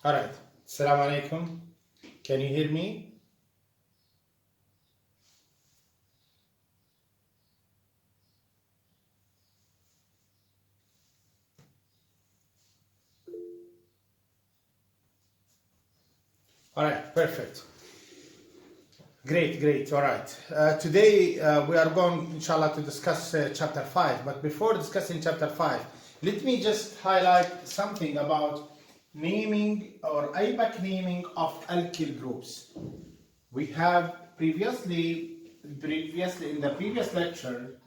All right. Assalamu alaikum. Can you hear me? All right. Perfect. Great. All right. Today we are going, inshallah, to discuss chapter 5. But before discussing chapter 5, let me just highlight something about naming or IBAC naming of alkyl groups. We have previously in the previous lecture,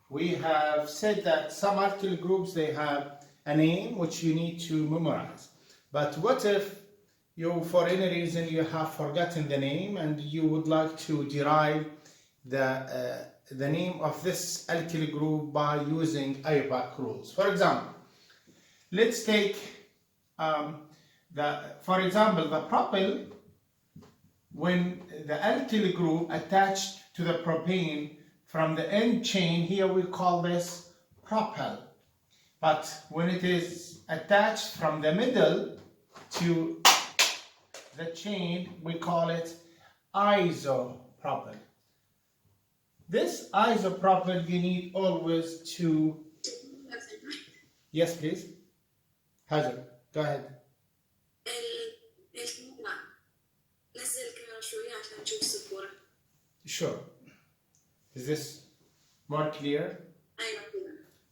we have said that some alkyl groups, they have a name which you need to memorize. But what if you, for any reason, you have forgotten the name and you would like to derive the name of this alkyl group by using IUPAC rules? For example, let's take for example, the propyl. When the alkyl group attached to the propane from the end chain, here we call this propyl. But when it is attached from the middle to the chain, we call it isopropyl. This isopropyl, you need always to... Yes, please. Hajar, go ahead. Sure. Is this more clear?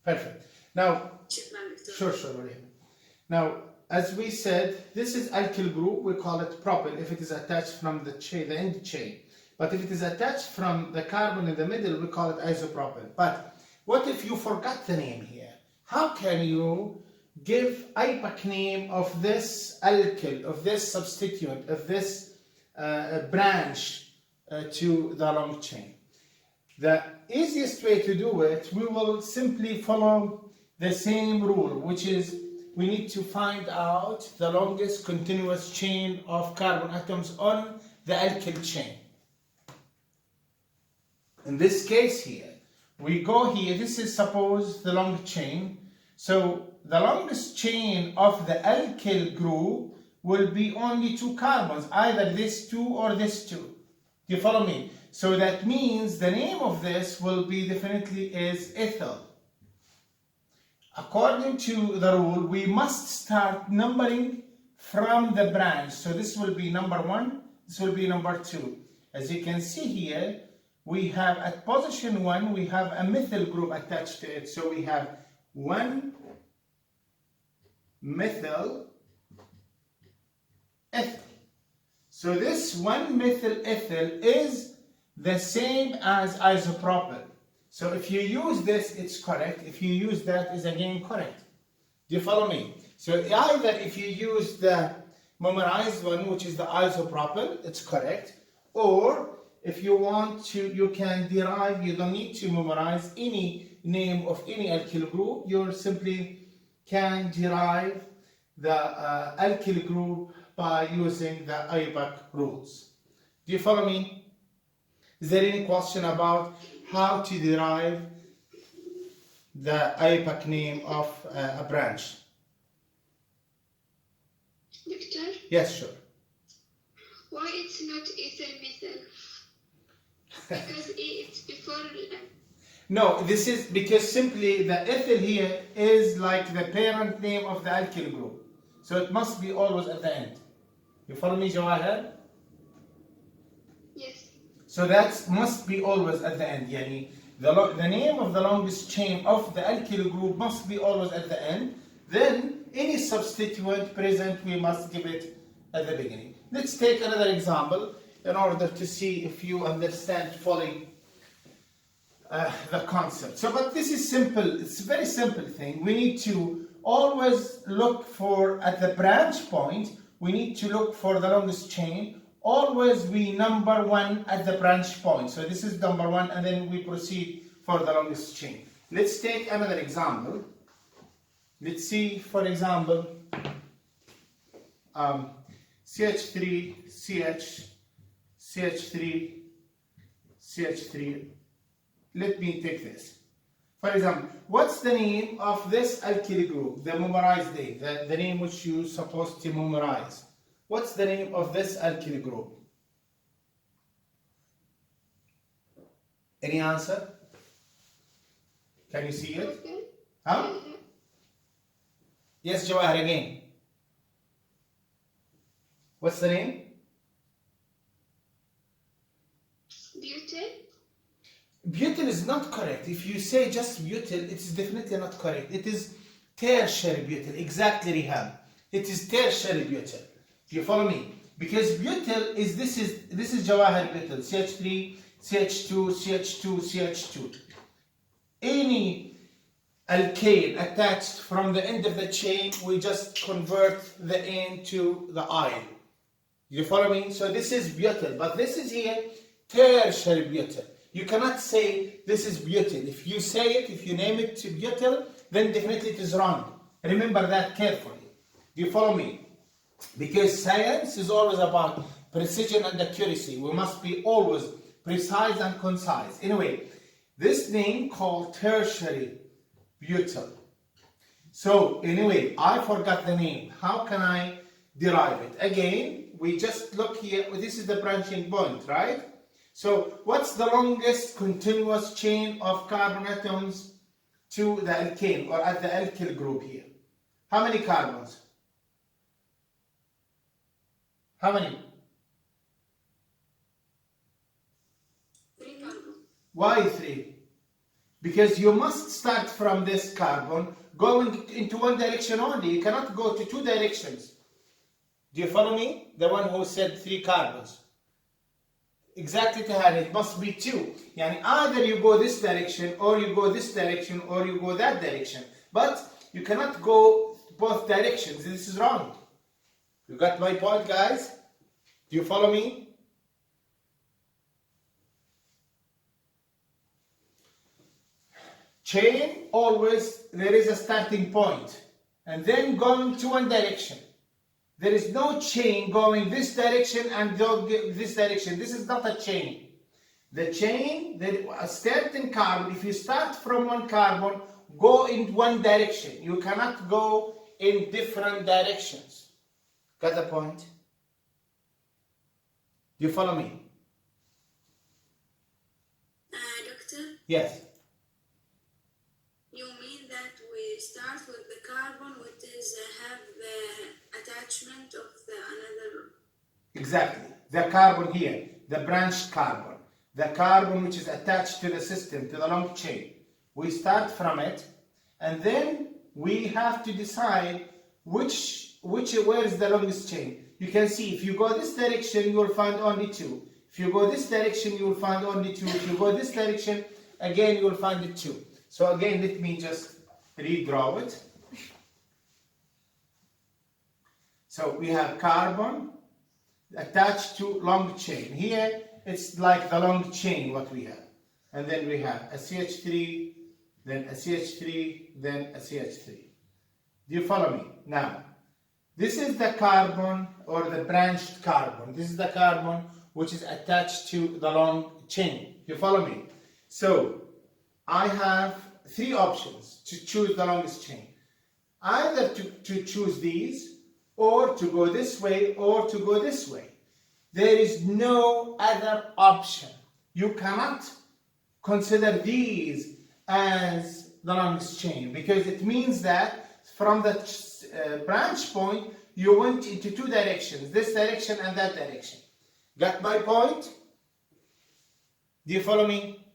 Perfect. Now, sure, Maria. Now, as we said, this is alkyl group. We call it propyl if it is attached from the chain, the end chain. But if it is attached from the carbon in the middle, we call it isopropyl. But what if you forgot the name here? How can you give IUPAC name of this alkyl, of this substituent, of this branch to the long chain? The easiest way to do it, we will simply follow the same rule, which is we need to find out the longest continuous chain of carbon atoms on the alkyl chain. In this case here, we go here, this is suppose the long chain. So the longest chain of the alkyl group will be only 2 carbons, either this 2 or this 2. Do you follow me? So that means the name of this will be definitely is ethyl. According to the rule, we must start numbering from the branch. So this will be number 1, this will be number 2. As you can see here, we have at position 1, we have a methyl group attached to it. So we have 1 methyl ethyl. So this 1 methyl ethyl is the same as isopropyl. So if you use this, it's correct. If you use that, is again correct. Do you follow me? So either if you use the memorized one, which is the isopropyl, it's correct. Or if you want to, you can derive, you don't need to memorize any name of any alkyl group. You simply can derive the alkyl group by using the IUPAC rules. Do you follow me? Is there any question about how to derive the IUPAC name of a branch? Doctor? Yes, sure. Why it's not ethyl methyl? Because it's before... No, this is because simply the ethyl here is like the parent name of the alkyl group. So it must be always at the end. You follow me, Jawahir? Yes. So that must be always at the end. Yani the name of the longest chain of the alkyl group must be always at the end. Then any substituent present, we must give it at the beginning. Let's take another example in order to see if you understand fully the concept. So, but this is simple. It's a very simple thing. We need to always look for, at the branch point, we need to look for the longest chain. Always we number 1 at the branch point. So this is number 1, and then we proceed for the longest chain. Let's take another example. Let's see, for example, CH3, CH, CH3, CH3. Let me take this. For example, what's the name of this alkyl group? The memorized name, the name which you're supposed to memorize. What's the name of this alkyl group? Any answer? Can you see it? Okay. Huh? Yes, Jawahar, again. What's the name? Butyl. Butyl is not correct. If you say just butyl, it is definitely not correct. It is tertiary butyl. Exactly, Riham. It is tertiary butyl. Do you follow me? Because butyl is this is Jawahar butyl. CH3, CH2, CH2, CH2. Any alkane attached from the end of the chain, we just convert the N to the I. You follow me? So this is butyl, but this is here tertiary butyl. You cannot say this is butyl. If you say it, if you name it to butyl, then definitely it is wrong. Remember that carefully. Do you follow me? Because science is always about precision and accuracy. We must be always precise and concise. Anyway, this name called tertiary butyl. So anyway, I forgot the name. How can I derive it? Again, we just look here. This is the branching point, right? So what's the longest continuous chain of carbon atoms to the alkane or at the alkyl group here? How many carbons? How many? 3 carbon. Why 3? Because you must start from this carbon going into one direction only. You cannot go to 2 directions. Do you follow me? The one who said 3 carbons. Exactly, Tahani, it must be 2. Yani either you go this direction, or you go this direction, or you go that direction. But you cannot go both directions. This is wrong. You got my point, guys? Do you follow me? Chain, always there is a starting point, and then going to one direction. There is no chain going this direction and this direction. This is not a chain. The chain, a certain carbon, if you start from one carbon, go in one direction. You cannot go in different directions. Got the point? Do you follow me? Doctor, Yes. you mean that we start with the carbon which is have the attachment of the another. Exactly. The carbon here, the branched carbon, the carbon which is attached to the system, to the long chain. We start from it, and then we have to decide where is the longest chain. You can see if you go this direction, you will find only 2. If you go this direction, you will find only 2. If you go this direction, again you will find it 2. So again, let me just redraw it. So we have carbon attached to long chain. Here it's like the long chain what we have. And then we have a CH3, then a CH3, then a CH3. Do you follow me? Now, this is the carbon or the branched carbon. This is the carbon which is attached to the long chain. You follow me? So I have 3 options to choose the longest chain. Either to choose these, or to go this way, or to go this way. There is no other option. You cannot consider these as the longest chain, because it means that from the branch point, you went into 2 directions, this direction and that direction. Got my point? Do you follow me?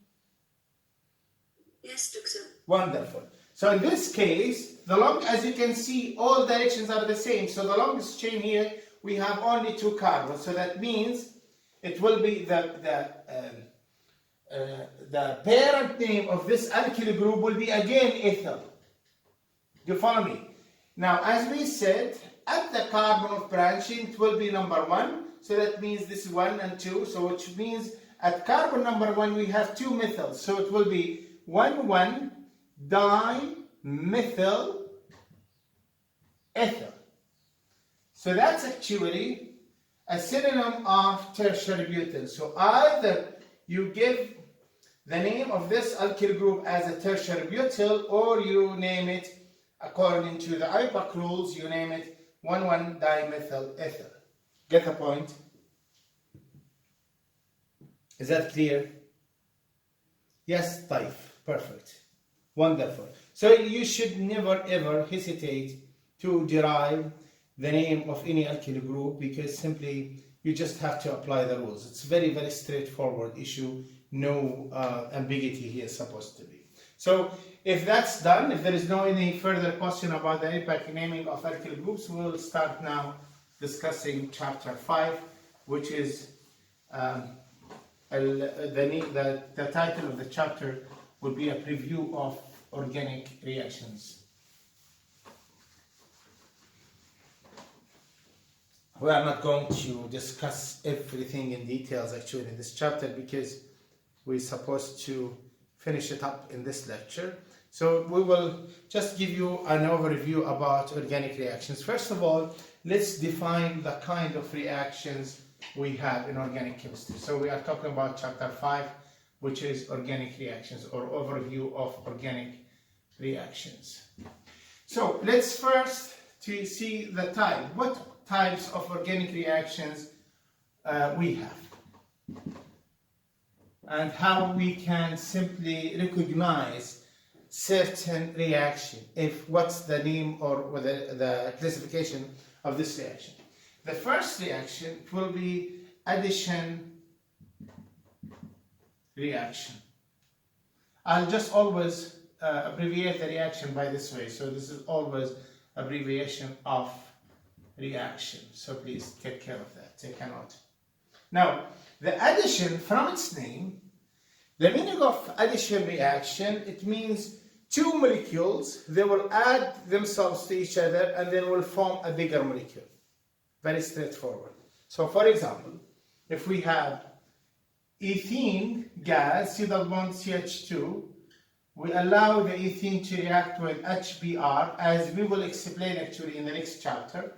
Yes, Doctor. Wonderful. So in this case, as you can see, all directions are the same. So the longest chain here, we have only 2 carbons. So that means it will be the parent name of this alkyl group will be again ethyl. Do you follow me? Now, as we said, at the carbon of branching, it will be number 1. So that means this is 1 and 2. So which means at carbon number 1, we have 2 methyls. So it will be 1,1-dimethyl ethyl. So that's actually a synonym of tertiary butyl. So either you give the name of this alkyl group as a tertiary butyl, or you name it according to the IUPAC rules, you name it 1,1-dimethyl ethyl. Get the point? Is that clear? Yes, طيب. Perfect. Wonderful. So you should never ever hesitate to derive the name of any alkyl group, because simply you just have to apply the rules. It's very, very straightforward issue. No ambiguity here supposed to be. So if that's done, if there is no any further question about the APAC naming of alkyl groups, we'll start now discussing chapter 5, which is the title of the chapter will be a preview of organic reactions. We are not going to discuss everything in details actually in this chapter, because we're supposed to finish it up in this lecture. So we will just give you an overview about organic reactions. First of all, let's define the kind of reactions we have in organic chemistry. So we are talking about chapter 5, which is organic reactions, or overview of organic reactions. So let's first to see the type. What types of organic reactions we have, and how we can simply recognize certain reaction, if what's the name or the classification of this reaction. The first reaction will be addition reaction. I'll just always abbreviate the reaction by this way. So this is always abbreviation of reaction. So please take care of that. Take a note. Now, the addition, from its name, the meaning of addition reaction, it means two molecules, they will add themselves to each other and then will form a bigger molecule. Very straightforward. So for example, if we have ethene gas, C double bond CH2, we allow the ethene to react with HBr, as we will explain actually in the next chapter,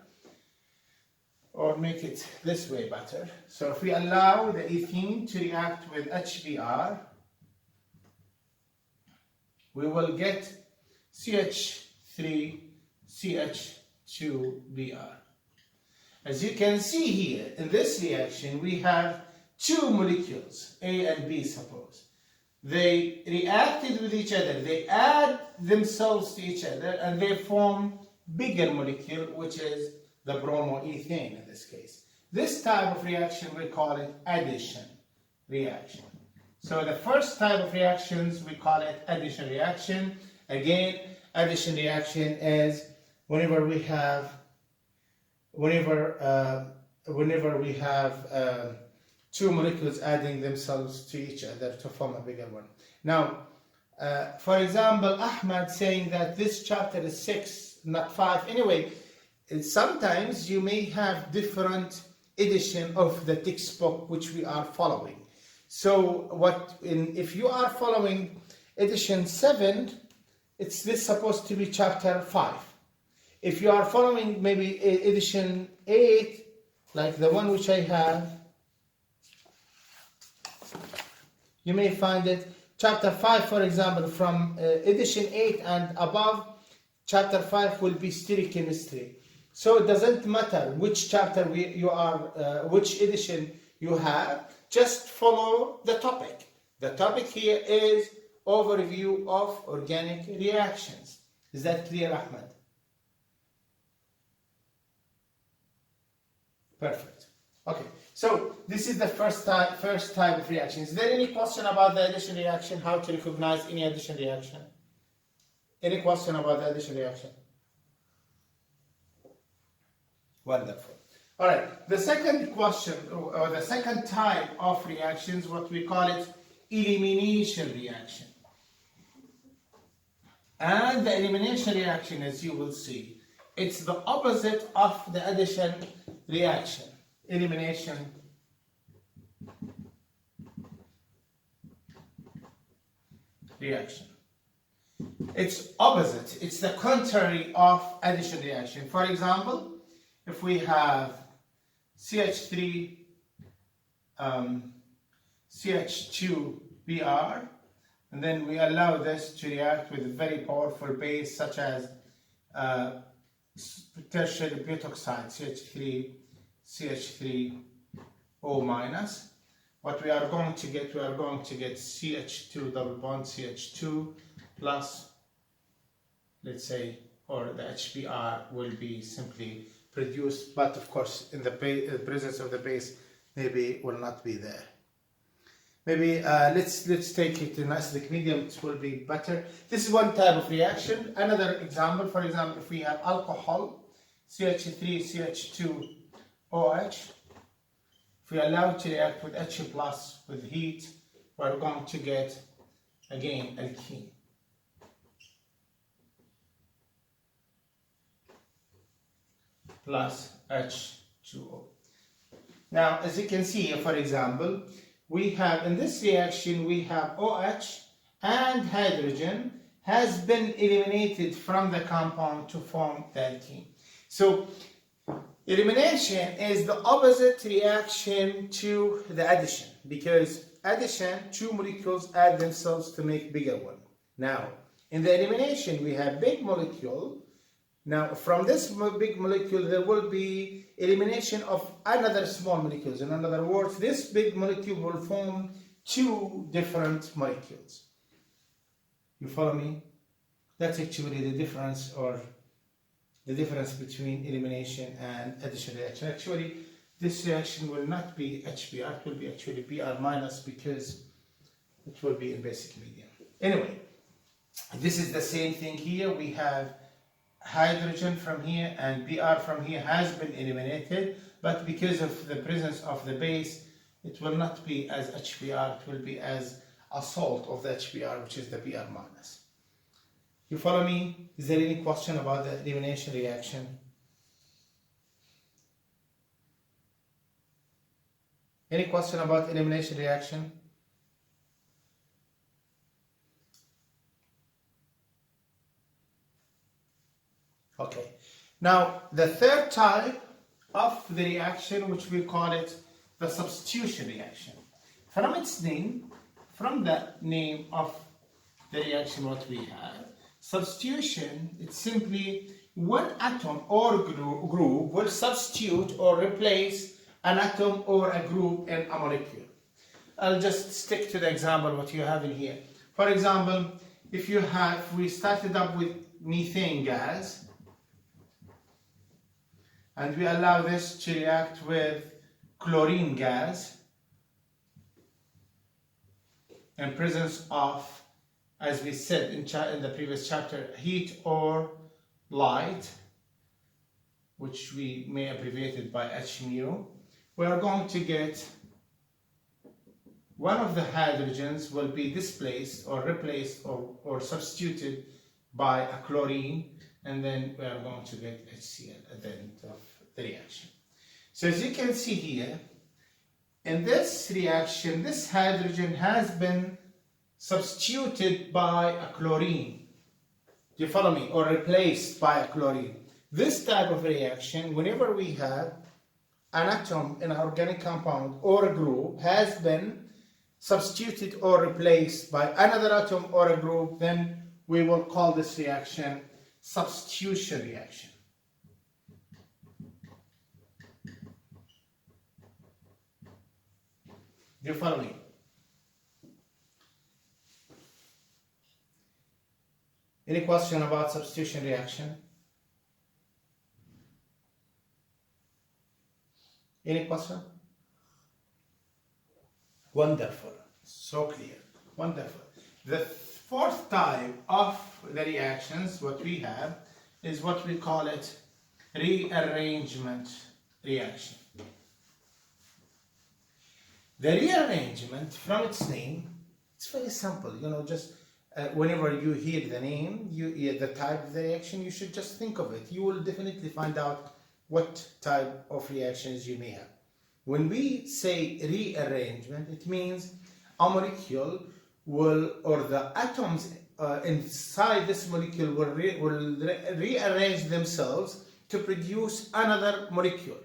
or make it this way better. So if we allow the ethene to react with HBr, we will get CH3 CH2Br. As you can see here, in this reaction, we have two molecules, A and B, suppose. They reacted with each other, they add themselves to each other, and they form bigger molecule, which is the bromoethane in this case. This type of reaction, we call it addition reaction. So the first type of reactions, we call it addition reaction. Again, addition reaction is whenever we have two molecules adding themselves to each other to form a bigger one. Now, for example, Ahmad saying that this chapter is 6, not 5. Anyway, sometimes you may have different edition of the textbook which we are following. So if you are following edition 7, it's this supposed to be chapter 5. If you are following maybe edition 8, like the one which I have, you may find it chapter 5, for example, from edition 8 and above. Chapter 5 will be stereochemistry. So it doesn't matter which chapter which edition you have, just follow the topic. The topic here is overview of organic reactions. Is that clear, Ahmed? Perfect. Okay, so this is the first type of reaction. Is there any question about the addition reaction? How to recognize any addition reaction? Any question about the addition reaction? Wonderful. All right, the second question, or the second type of reactions, what we call it elimination reaction. And the elimination reaction, as you will see, it's the opposite of the addition reaction. Elimination reaction. It's opposite. It's the contrary of addition reaction. For example, if we have CH3 CH2Br, and then we allow this to react with a very powerful base such as tertiary butoxide CH3 CH3O minus. What we are going to get, we are going to get CH2 double bond CH2 plus, let's say, or the HBr will be simply produced, but of course in the presence of the base maybe will not be there. Maybe let's take it in acidic medium, it will be better. This is one type of reaction. Another example, for example, if we have alcohol, CH3CH2OH, if we allow it to react with H plus with heat, we're going to get again alkene. Plus H2O. Now, as you can see here, for example, we have in this reaction we have OH and hydrogen has been eliminated from the compound to form the alkene. So elimination is the opposite reaction to the addition, because addition, two molecules add themselves to make bigger one. Now in the elimination we have big molecule. Now from this big molecule there will be elimination of another small molecules. In other words, this big molecule will form two different molecules. You follow me? That's actually the difference, or the difference between elimination and addition reaction. Actually, this reaction will not be HBr, it will be actually Br minus, because it will be in basic medium. Anyway, this is the same thing here. We have hydrogen from here and Br from here has been eliminated, but because of the presence of the base, it will not be as HBr, it will be as a salt of the HBr, which is the Br minus. You follow me? Is there any question about the elimination reaction? Any question about elimination reaction? Okay. Now, the third type of the reaction, which we call it the substitution reaction. From its name, from the name of the reaction, what we have, substitution, it's simply one atom or group will substitute or replace an atom or a group in a molecule. I'll just stick to the example what you have in here. For example, if we started up with methane gas, and we allow this to react with chlorine gas in presence of, as we said in the previous chapter, heat or light, which we may abbreviate it by H mu, we are going to get one of the hydrogens will be displaced or replaced or substituted by a chlorine, and then we are going to get HCl at the end of the reaction. So as you can see here, in this reaction, this hydrogen has been substituted by a chlorine. Do you follow me? Or replaced by a chlorine. This type of reaction, whenever we have an atom in an organic compound or a group has been substituted or replaced by another atom or a group, then we will call this reaction substitution reaction. Do you follow me? Any question about substitution reaction? Any question? Wonderful. So clear. Wonderful. The fourth type of the reactions, what we have, is what we call it rearrangement reaction. The rearrangement, from its name, it's very simple. You know, just whenever you hear the name, you hear the type of the reaction, you should just think of it. You will definitely find out what type of reactions you may have. When we say rearrangement, it means a molecule will, or the atoms inside this molecule will rearrange themselves to produce another molecule.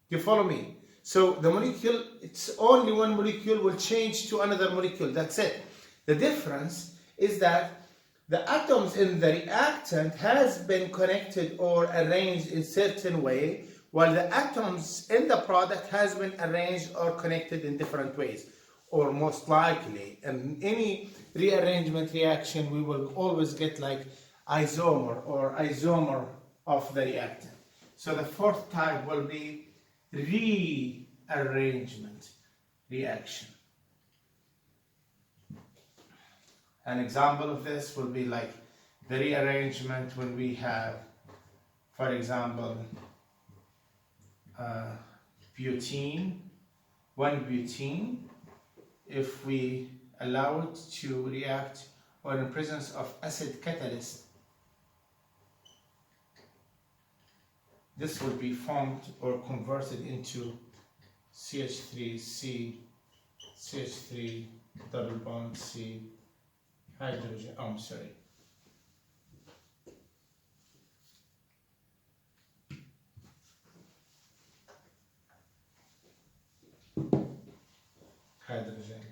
You follow me? So the molecule, it's only one molecule will change to another molecule. That's it. The difference is that the atoms in the reactant has been connected or arranged in certain way while the atoms in the product has been arranged or connected in different ways. Or most likely, in any rearrangement reaction, we will always get like isomer of the reactant. So the fourth type will be rearrangement reaction. An example of this will be like the rearrangement when we have, for example, butene, one butene, if we allow it to react or in presence of acid catalyst, this will be formed or converted into CH3C, CH3 double bond C, hydrogen, hydrogen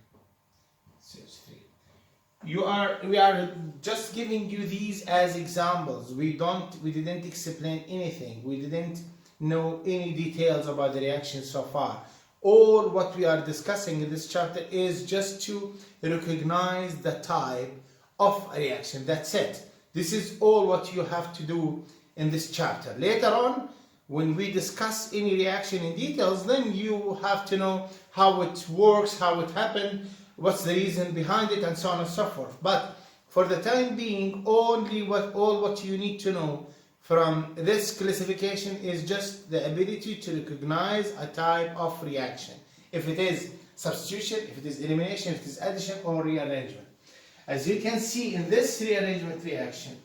CH3. We are just giving you these as examples. We didn't explain anything. We didn't know any details about the reaction so far. All what we are discussing in this chapter is just to recognize the type of a reaction. That's it. This is all what you have to do in this chapter. Later on, when we discuss any reaction in details, then you have to know how it works, how it happened, what's the reason behind it, and so on and so forth. But for the time being, all what you need to know from this classification is just the ability to recognize a type of reaction. If it is substitution, if it is elimination, if it is addition or rearrangement. As you can see in this rearrangement reaction,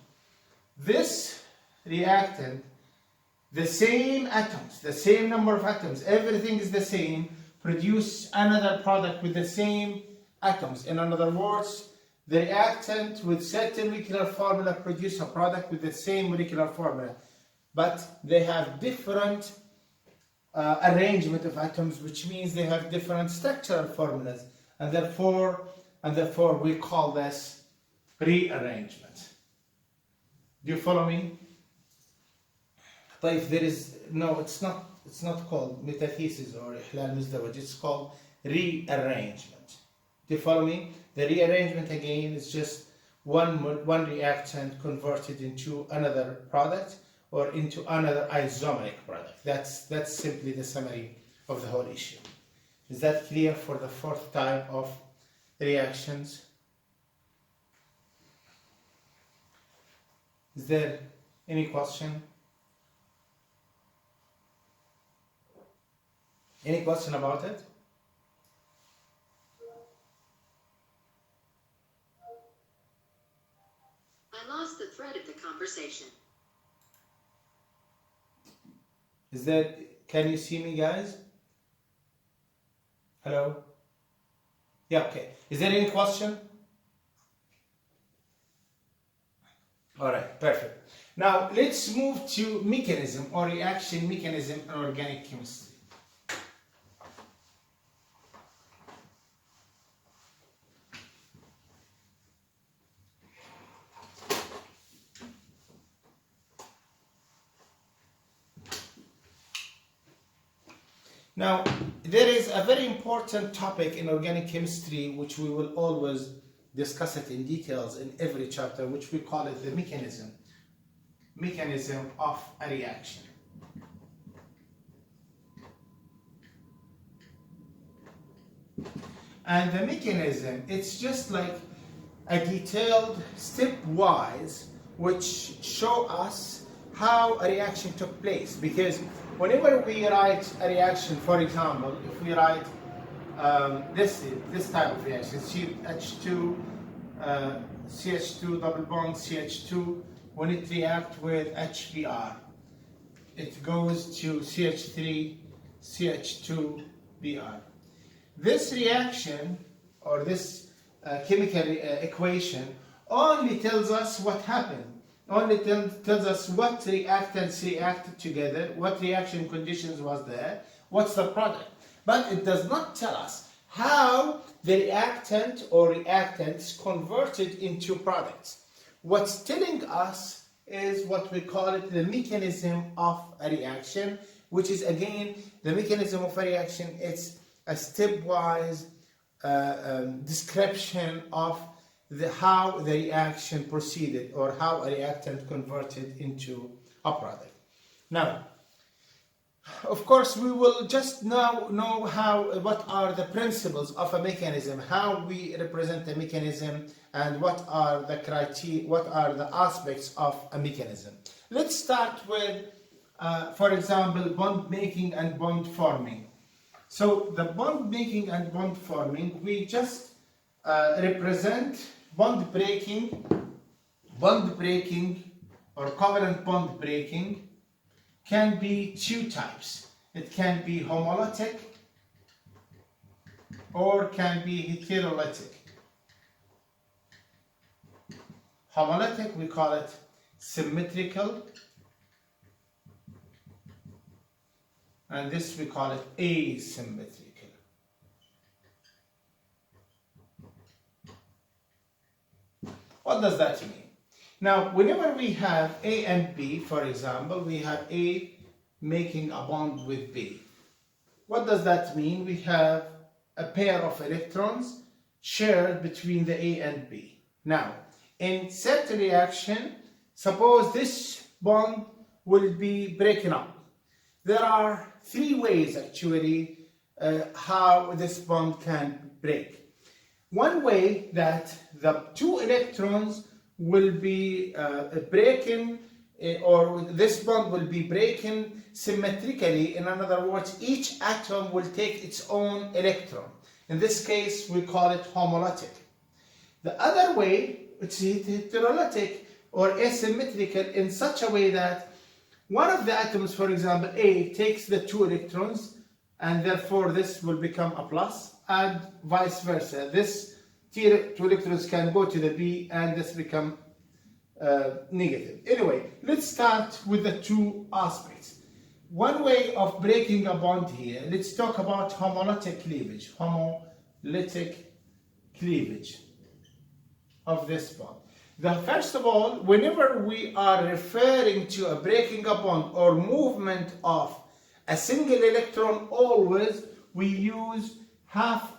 this reactant, the same atoms, the same number of atoms, everything is the same, produce another product with the same atoms. In other words, the reactant with certain molecular formula produce a product with the same molecular formula, but they have different arrangement of atoms, which means they have different structural formulas, and therefore we call this rearrangement. Do you follow me? But if there is no, it's not called metathesis or ihlal muzawaj, it's called rearrangement. Do you follow me? The rearrangement again is just one reactant converted into another product or into another isomeric product. That's simply the summary of the whole issue. Is that clear for the fourth type of reactions? Is there any question? Any question about it? I lost the thread of the conversation. Can you see me, guys? Hello? Yeah, okay. Is there any question? All right, perfect. Now let's move to mechanism or reaction mechanism in organic chemistry. Now, there is a very important topic in organic chemistry which we will always discuss it in details in every chapter, which we call it the mechanism of a reaction. And the mechanism, it's just like a detailed stepwise which show us how a reaction took place. Because whenever we write a reaction, for example, if we write this type of reaction, CH2 double bond CH2, when it reacts with HBr, it goes to CH3 CH2Br. This reaction or this chemical equation only tells us what happened. Only tells us what reactants reacted together, what reaction conditions was there, what's the product. But it does not tell us how the reactant or reactants converted into products. What's telling us is what we call it the mechanism of a reaction, which is again the mechanism of a reaction. It's a stepwise description of how the reaction proceeded, or how a reactant converted into a product. Now, of course, we will just now know what are the principles of a mechanism, how we represent a mechanism, and what are the criteria, what are the aspects of a mechanism. Let's start with, for example, bond making and bond forming. So the bond making and bond forming, we just represent bond breaking, or covalent bond breaking can be two types. It can be homolytic or can be heterolytic. Homolytic, we call it symmetrical, and this we call it asymmetrical. What does that mean? Now, whenever we have A and B, for example, we have A making a bond with B. What does that mean? We have a pair of electrons shared between the A and B. Now, in certain reaction, suppose this bond will be breaking up. There are three ways actually how this bond can break. One way that the two electrons will be breaking, or this bond will be breaking symmetrically. In other words, each atom will take its own electron. In this case, we call it homolytic. The other way, it's heterolytic or asymmetrical, in such a way that one of the atoms, for example, A, takes the two electrons, and therefore this will become a plus, and vice versa. This two electrons can go to the B, and this become negative. Anyway, let's start with the two aspects. One way of breaking a bond here, let's talk about homolytic cleavage. Homolytic cleavage of this bond. First of all, whenever we are referring to a breaking a bond or movement of a single electron, always we use half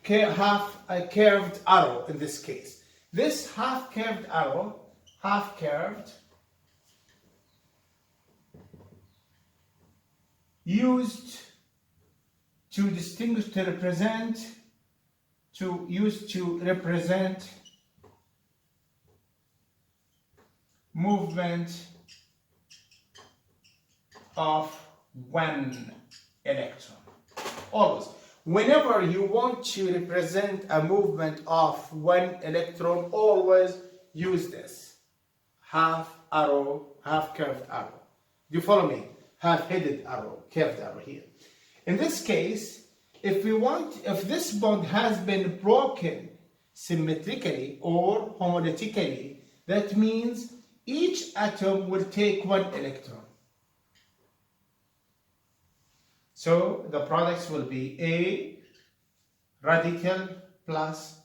curved arrow in this case. This half curved arrow, used to distinguish, to represent movement of one electron. Always. Whenever you want to represent a movement of one electron, always use this half curved arrow. Do you follow me? Half-headed arrow, curved arrow here. In this case, if this bond has been broken symmetrically or homolytically, that means each atom will take one electron. So the products will be A radical plus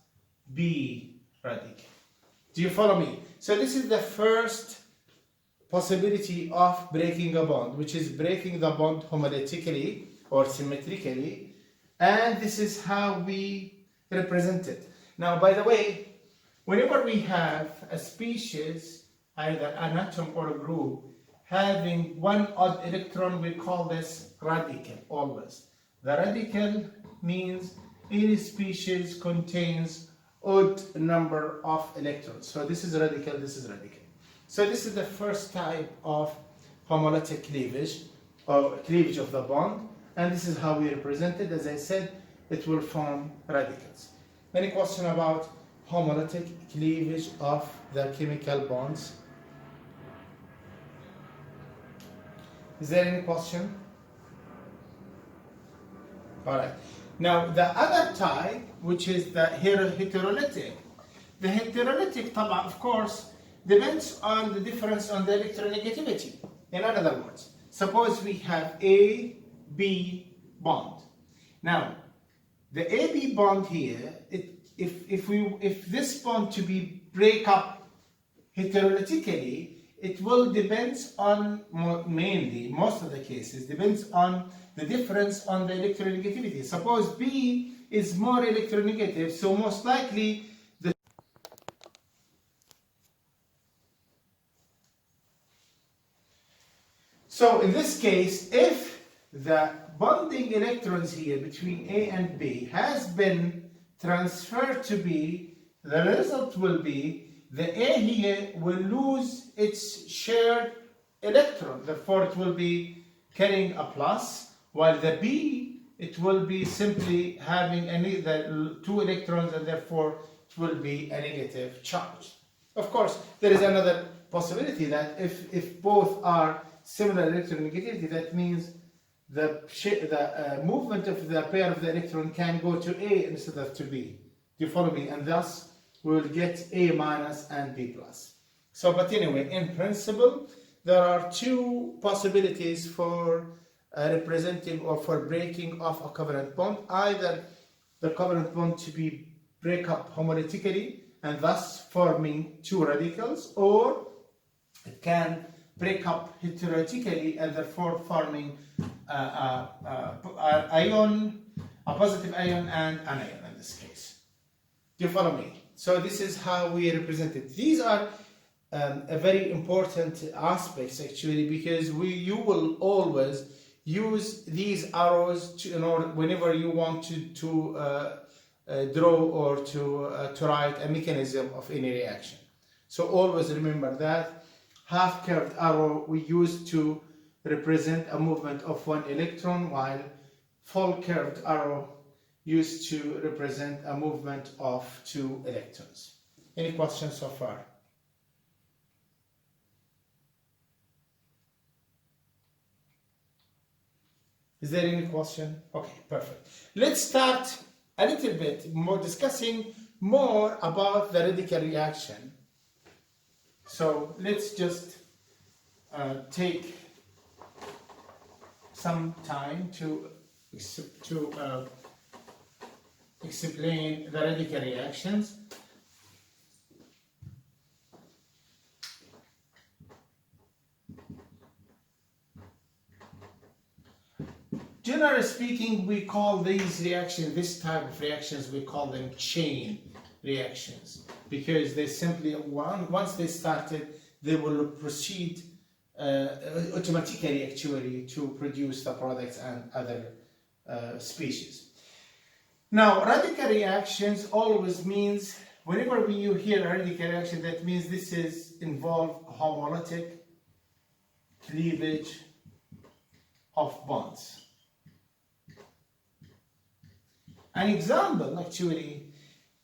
B radical. Do you follow me? So this is the first possibility of breaking a bond, which is breaking the bond homolytically or symmetrically, and this is how we represent it. Now, by the way, whenever we have a species, either an atom or a group, having one odd electron, we call this radical, always. The radical means any species contains odd number of electrons. So this is radical, this is radical. So this is the first type of homolytic cleavage, or cleavage of the bond, and this is how we represent it. As I said, it will form radicals. Any question about homolytic cleavage of the chemical bonds? Is there any question? All right. Now, the other type, which is the heterolytic. The heterolytic, of course, depends on the difference on the electronegativity. In other words, suppose we have A-B bond. Now, the A-B bond here, if this bond to be break up heterolytically, it will depend on, mainly, most of the cases, depends on the difference on the electronegativity. Suppose B is more electronegative, so most likely the so in this case, if the bonding electrons here between A and B has been transferred to B, the result will be the A here will lose its shared electron, therefore it will be carrying a plus, while the B, it will be simply having the 2 electrons, and therefore it will be a negative charge. Of course, there is another possibility that if both are similar electronegativity, that means the movement of the pair of the electron can go to A instead of to B. Do you follow me? And thus we will get A minus and B plus. So, but anyway, in principle, there are 2 possibilities for representing or for breaking off a covalent bond. Either the covalent bond to be break up homolytically and thus forming 2 radicals, or it can break up heterolytically and therefore forming a positive ion and an ion in this case. Do you follow me? So this is how we represent it. These are a very important aspects actually, because you will always use these arrows in order whenever you want to draw or to write a mechanism of any reaction. So always remember that half curved arrow we use to represent a movement of 1 electron, while full curved arrow used to represent a movement of 2 electrons. Any questions so far? Is there any question? Okay, perfect. Let's start a little bit more discussing more about the radical reaction. So let's just take some time to explain the radical reactions. Generally speaking, we call these reactions, this type of reactions, we call them chain reactions, because they simply, once they started, they will proceed automatically actually to produce the products and other species. Now, radical reactions always means, whenever you hear a radical reaction, that means this is involve homolytic cleavage of bonds. An example, actually,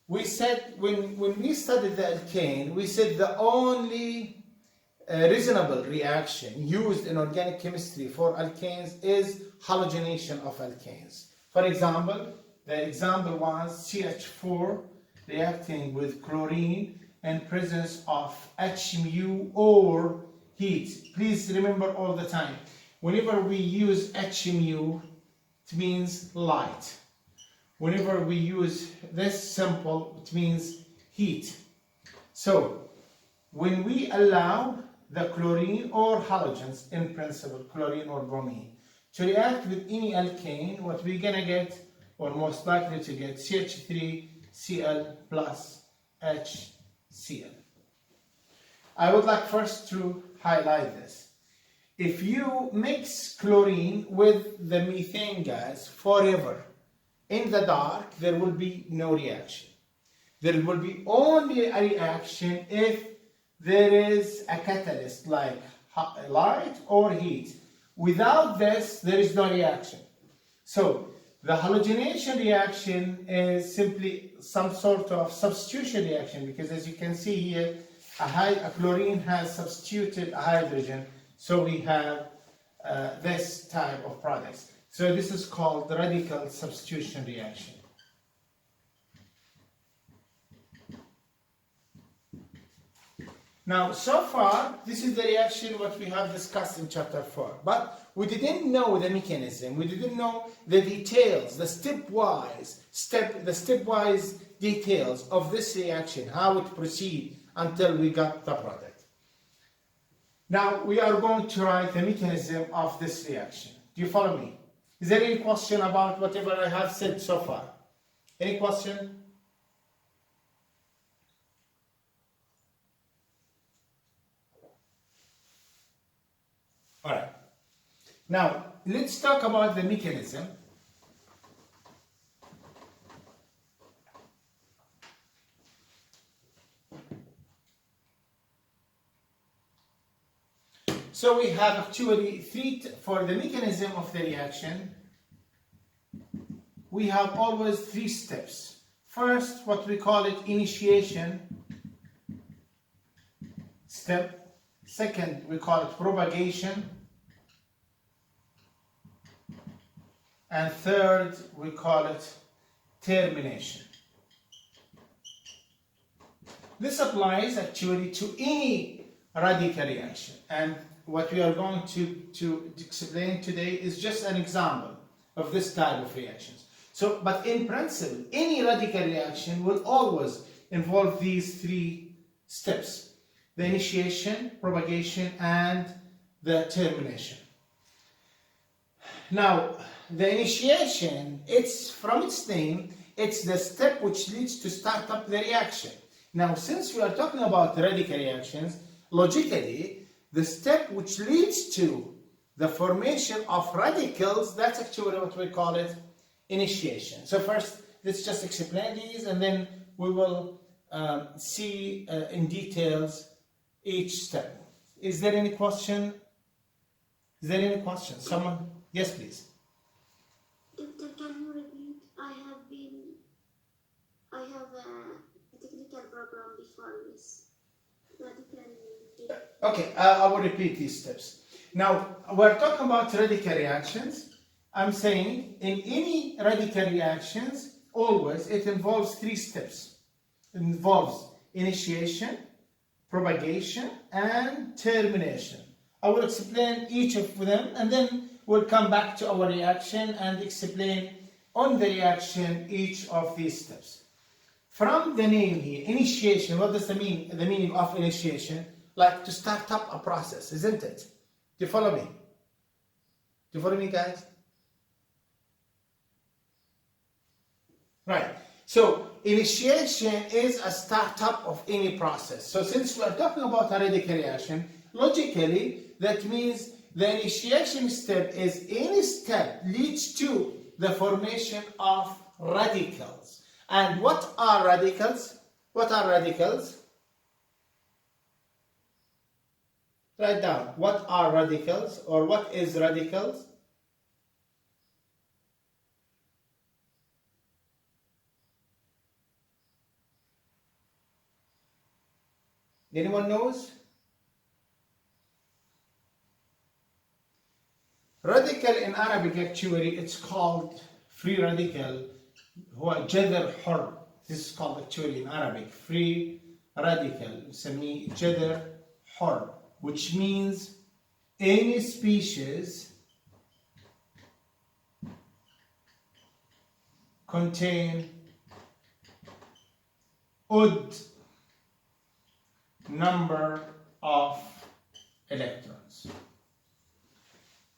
we said when we studied the alkane, we said the only reasonable reaction used in organic chemistry for alkanes is halogenation of alkanes. For example, the example was CH4 reacting with chlorine in presence of HMU or heat. Please remember all the time, whenever we use HMU, it means light. Whenever we use this symbol, it means heat. So, when we allow the chlorine or halogens, in principle, chlorine or bromine, to react with any alkane, what we're gonna get, or most likely to get, CH3Cl plus HCl. I would like first to highlight this. If you mix chlorine with the methane gas forever, in the dark, there will be no reaction. There will be only a reaction if there is a catalyst like light or heat. Without this, there is no reaction. So, the halogenation reaction is simply some sort of substitution reaction, because as you can see here, a chlorine has substituted a hydrogen, so we have this type of products. So this is called the radical substitution reaction. Now, so far, this is the reaction what we have discussed in chapter 4. But we didn't know the mechanism. We didn't know the details, the stepwise details of this reaction, how it proceeds until we got the product. Now we are going to write the mechanism of this reaction. Do you follow me? Is there any question about whatever I have said so far? Any question? All right. Now let's talk about the mechanism. So we have actually for the mechanism of the reaction, we have always three steps. First, what we call it initiation step. Second, we call it propagation. And third, we call it termination. This applies actually to any radical reaction. And what we are going to explain today is just an example of this type of reactions. So, but in principle, any radical reaction will always involve these three steps: the initiation, propagation, and the termination. Now, the initiation, it's from its name, it's the step which leads to start up the reaction. Now, since we are talking about radical reactions, logically, the step which leads to the formation of radicals, that's actually what we call it initiation. So first, let's just explain these, and then we will see in details each step. Is there any question? Is there any question? Someone? Yes, please. Doctor, can you repeat? I have a technical program before this. Okay, I will repeat these steps. Now, we're talking about radical reactions. I'm saying in any radical reactions, always it involves three steps. It involves initiation, propagation, and termination. I will explain each of them, and then we'll come back to our reaction and explain on the reaction each of these steps. From the name here, initiation, what does the meaning of initiation? Like to start up a process, isn't it? Do you follow me? Do you follow me, guys? Right. So initiation is a startup of any process. So since we are talking about a radical reaction, logically that means the initiation step is any step leads to the formation of radicals. And what are radicals? What are radicals? Write down. What are radicals, or what is radicals? Anyone knows? Radical in Arabic actually it's called free radical. هو جذر حر. This is called actually in Arabic free radical. نسميه جذر حر, which means any species contain odd number of electrons.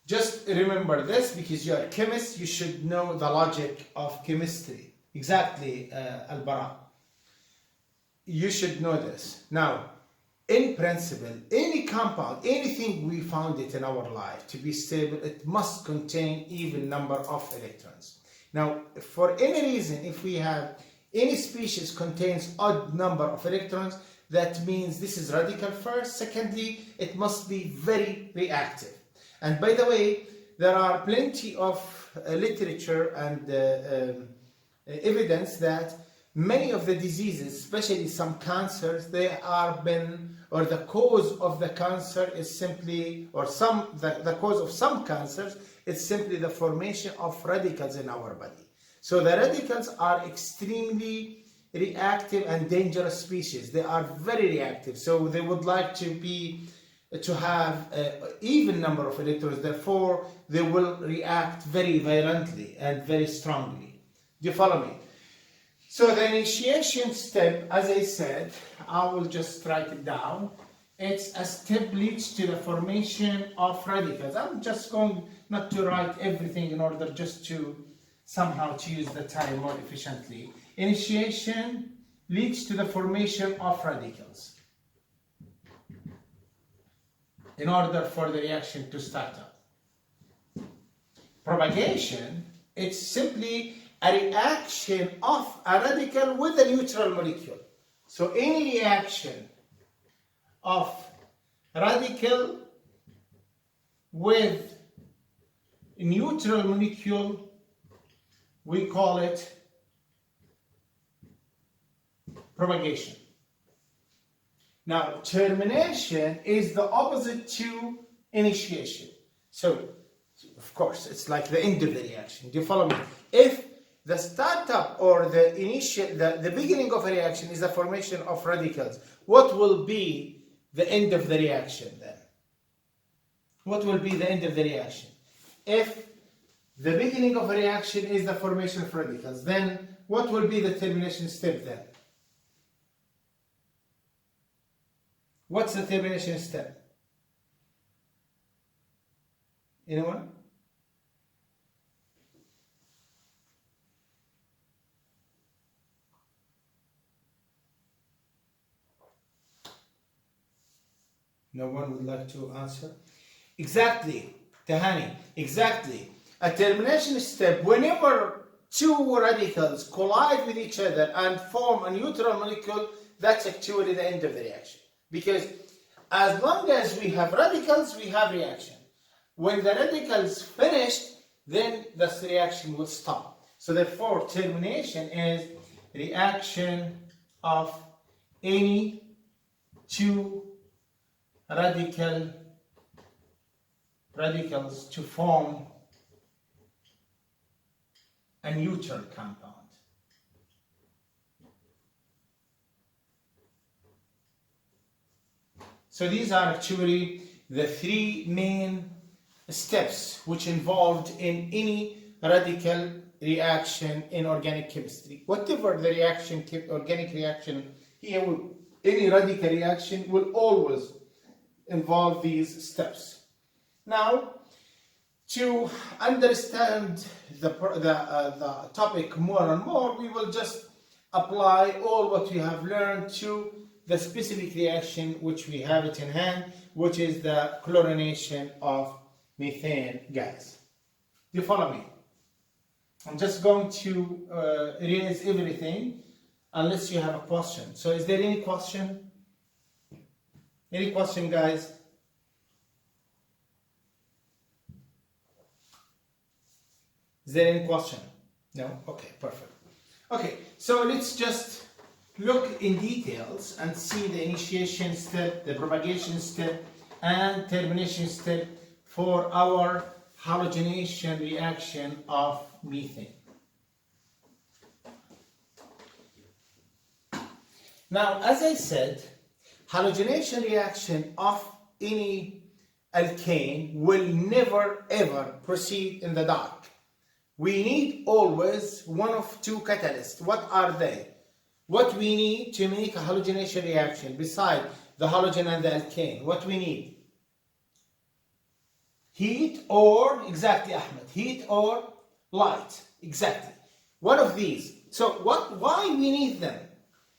Just remember this because you're a chemist, you should know the logic of chemistry. Exactly, Al-Bara. You should know this. Now, in principle, any compound, anything we found it in our life to be stable, it must contain even number of electrons. Now, for any reason, if we have any species contains odd number of electrons, that means this is radical first. Secondly, it must be very reactive. And by the way, there are plenty of literature and evidence that many of the diseases, especially some cancers, they are or the cause of the cancer is simply, or the cause of some cancers is simply the formation of radicals in our body. So the radicals are extremely reactive and dangerous species. They are very reactive, so they would like to have even number of electrons. Therefore, they will react very violently and very strongly. Do you follow me? So the initiation step, as I said, I will just write it down. It's a step leads to the formation of radicals. I'm just going not to write everything in order just to somehow to use the time more efficiently. Initiation leads to the formation of radicals in order for the reaction to start up. Propagation, it's simply a reaction of a radical with a neutral molecule. So any reaction of radical with neutral molecule, we call it propagation. Now, termination is the opposite to initiation. So, of course, it's like the end of the reaction. Do you follow me? If the startup or the beginning of a reaction is the formation of radicals, what will be the end of the reaction then? What will be the end of the reaction? If the beginning of a reaction is the formation of radicals, then what will be the termination step then? What's the termination step? Anyone? No one would like to answer? Exactly, Tahani, exactly. A termination step, whenever two radicals collide with each other and form a neutral molecule, that's actually the end of the reaction. Because as long as we have radicals, we have reaction. When the radicals finish, then this reaction will stop. So therefore, termination is reaction of any two radicals to form a neutral compound. So these are actually the three main steps which involved in any radical reaction in organic chemistry. Whatever the reaction, organic reaction here, any radical reaction will always involve these steps. Now, to understand the topic more and more, we will just apply all what we have learned to the specific reaction which we have it in hand, which is the chlorination of methane gas. Do you follow me? I'm just going to erase everything unless you have a question. So is there any question? Any question, guys? Is there any question? No? Okay, perfect. Okay, so let's just look in details and see the initiation step, the propagation step, and termination step for our halogenation reaction of methane. Now, as I said, halogenation reaction of any alkane will never ever proceed in the dark. We need always one of two catalysts. What are they? What we need to make a halogenation reaction beside the halogen and the alkane? What we need? Heat or, exactly Ahmed, heat or light, exactly. One of these. So why we need them?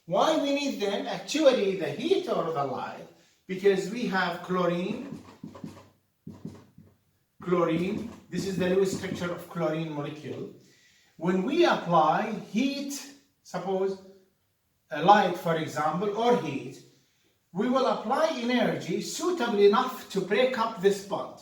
Why we need them? Actually, the heat or the light, because we have chlorine, this is the Lewis structure of chlorine molecule. When we apply heat, suppose a light for example, or heat, we will apply energy suitable enough to break up this bond,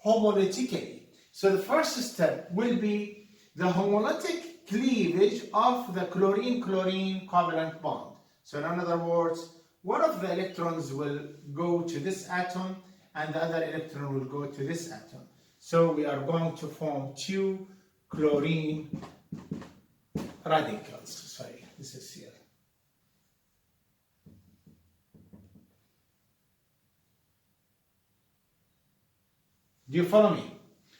homolytically. So the first step will be the homolytic cleavage of the chlorine-chlorine covalent bond. So in other words, one of the electrons will go to this atom and the other electron will go to this atom. So we are going to form two chlorine radicals. Sorry, this is here. Do you follow me?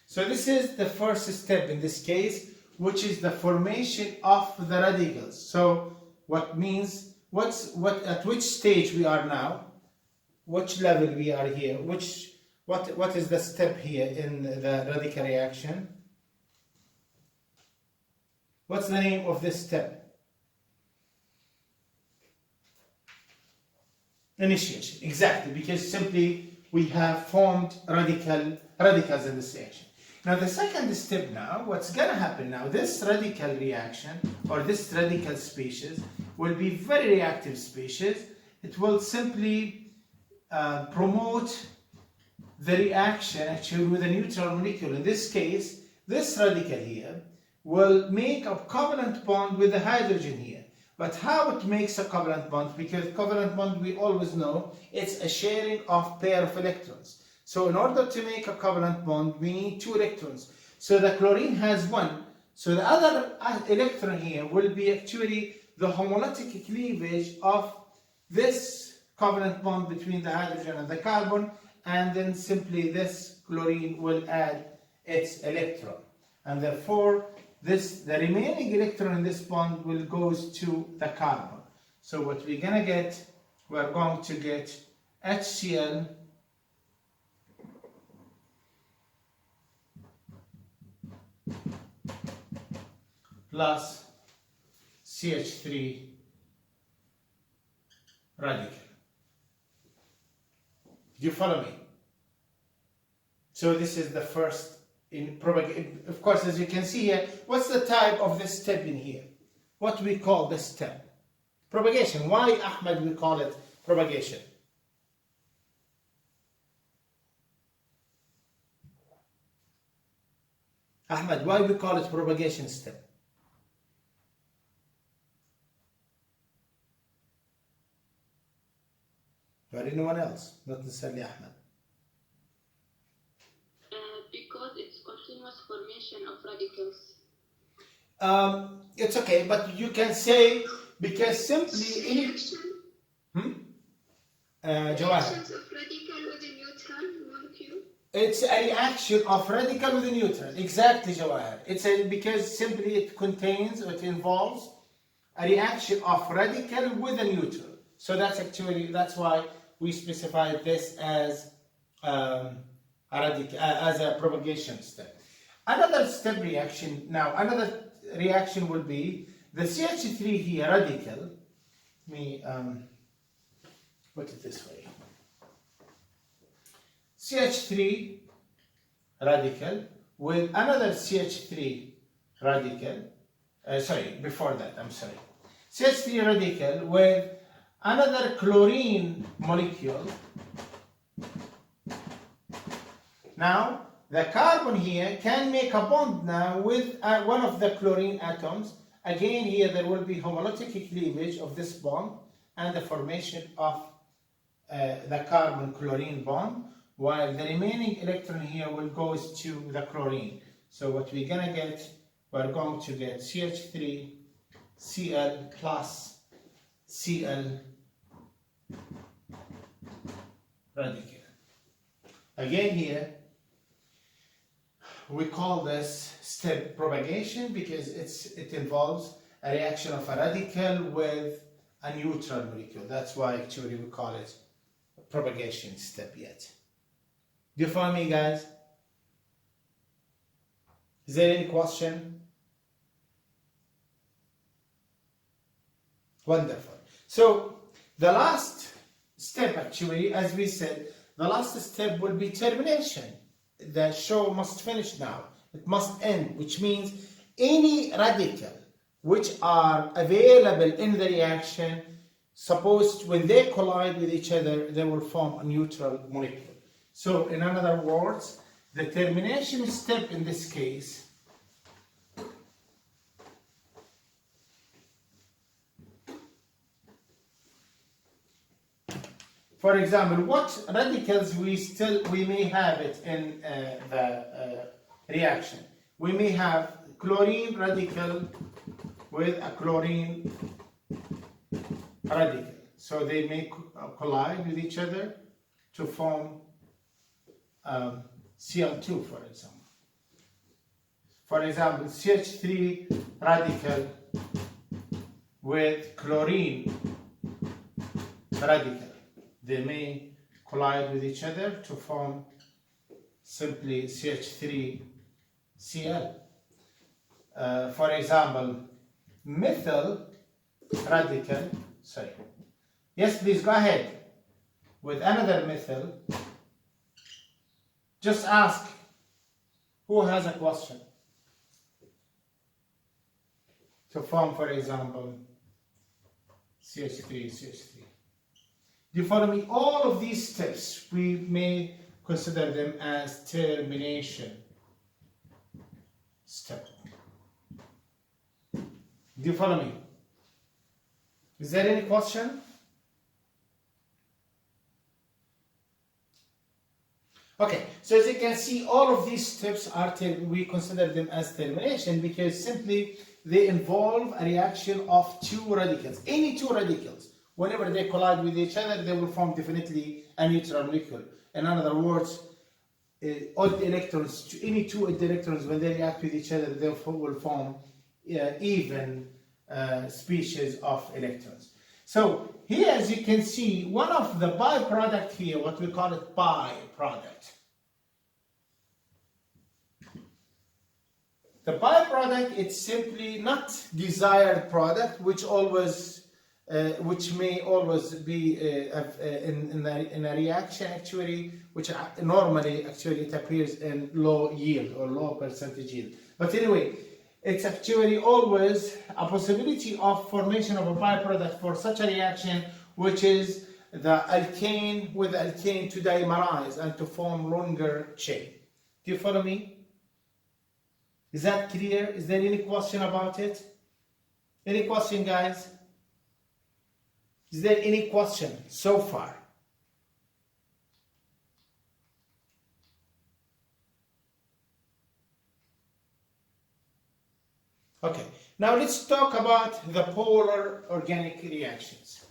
So this is the first step in this case, which is the formation of the radicals. So what means at which stage we are now, which level we are here, what is the step here in the radical reaction? What's the name of this step? Initiation, exactly, because simply we have formed radicals in this reaction. Now the second step now, what's going to happen now, this radical reaction or this radical species will be very reactive species. It will simply promote the reaction actually with a neutral molecule. In this case, this radical here will make a covalent bond with the hydrogen here. But how it makes a covalent bond? Because covalent bond, we always know, it's a sharing of pair of electrons. So in order to make a covalent bond, we need 2 electrons. So the chlorine has 1. So the other electron here will be actually the homolytic cleavage of this covalent bond between the hydrogen and the carbon, and then simply this chlorine will add its electron. And therefore, the remaining electron in this bond will goes to the carbon. So what we're going to get, we're going to get HCl plus CH3 radical. Do you follow me? So this is the first in propagation. Of course, as you can see here, what's the type of this step in here? What we call this step? Propagation. Why, Ahmed, we call it propagation? Ahmed, why we call it propagation step? Or anyone else? Not necessarily Ahmed. Because it's continuous formation of radicals. It's okay, but you can say because simply any Reaction? Jawahar. Reactions of radical with a neutral molecule. It's a reaction of radical with a neutral. Exactly, Jawahar. Because simply it contains, it involves a reaction of radical with a neutral. So that's why we specified this as a propagation step. Another step reaction. Now, another reaction will be the CH3 here radical. Let me put it this way. CH3 radical with another CH3 radical. Before that, I'm sorry. CH3 radical with another chlorine molecule. Now, the carbon here can make a bond now with one of the chlorine atoms. Again, here there will be homolytic cleavage of this bond and the formation of the carbon-chlorine bond, while the remaining electron here will go to the chlorine. So what we're going to get, we're going to get CH3 Cl plus Cl radical. Again here, we call this step propagation because it involves a reaction of a radical with a neutral molecule. That's why actually we call it a propagation step yet. Do you follow me, guys? Is there any question? Wonderful. So the last step actually, as we said, the last step will be termination. The show must finish now. It must end, which means any radical which are available in the reaction, suppose when they collide with each other, they will form a neutral molecule. So in other words, the termination step in this case for example, what radicals we may have it in the reaction? We may have chlorine radical with a chlorine radical. So they may collide with each other to form Cl2, for example. For example, CH3 radical with chlorine radical. They may collide with each other to form simply CH3Cl. For example, methyl radical, sorry. Yes, please go ahead. With another methyl, just ask who has a question. To form, for example, CH3, CH3. Do you follow me? All of these steps, we may consider them as termination step. Do you follow me? Is there any question? Okay, so as you can see, all of these steps are, we consider them as termination because simply they involve a reaction of two radicals. Any two radicals, whenever they collide with each other, they will form definitely a neutral molecule. In other words, odd electrons, any two odd electrons, when they react with each other, they will form even species of electrons. So here, as you can see, one of the byproduct here, what we call it byproduct. The byproduct, it's simply not desired product, which may always be in a reaction actually, which normally actually it appears in low yield or low percentage yield. But anyway, it's actually always a possibility of formation of a byproduct for such a reaction, which is the alkane with alkane to dimerize and to form longer chain. Do you follow me? Is that clear? Is there any question about it? Any question, guys? Is there any question so far? Okay, now let's talk about the polar organic reactions.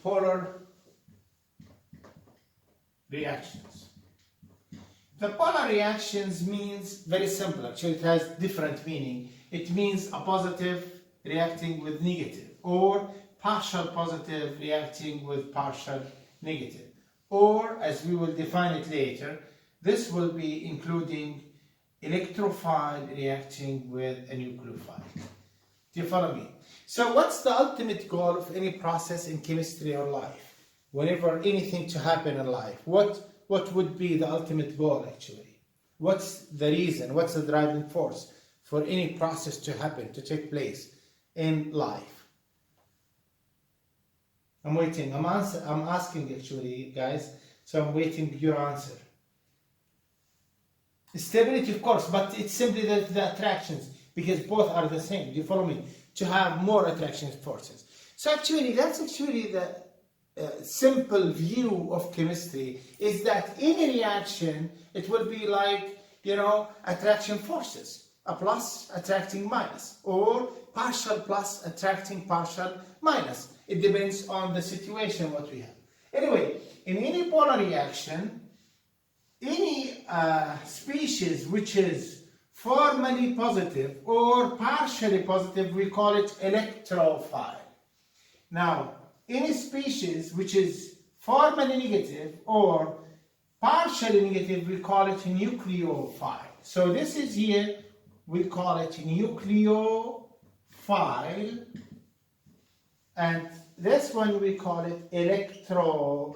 Polar reactions. The polar reactions means very simple. Actually, it has different meaning. It means a positive reacting with negative, or partial positive reacting with partial negative. Or, as we will define it later, this will be including electrophile reacting with a nucleophile. Do you follow me? So what's the ultimate goal of any process in chemistry or life? Whenever anything to happen in life, what would be the ultimate goal actually? What's the reason? What's the driving force for any process to happen, to take place in life? I'm waiting. I'm asking actually, guys. So I'm waiting your answer. Stability, of course, but it's simply the attractions, because both are the same. Do you follow me? To have more attraction forces. So actually, that's actually the simple view of chemistry, is that in a reaction, it will be like, attraction forces. A plus attracting minus, or partial plus attracting partial minus. It depends on the situation what we have. Anyway, in any polar reaction, any species which is formally positive or partially positive, we call it electrophile. Now, any species which is formally negative or partially negative, we call it nucleophile. So this is here, we call it nucleophile, and this one we call it electrophile.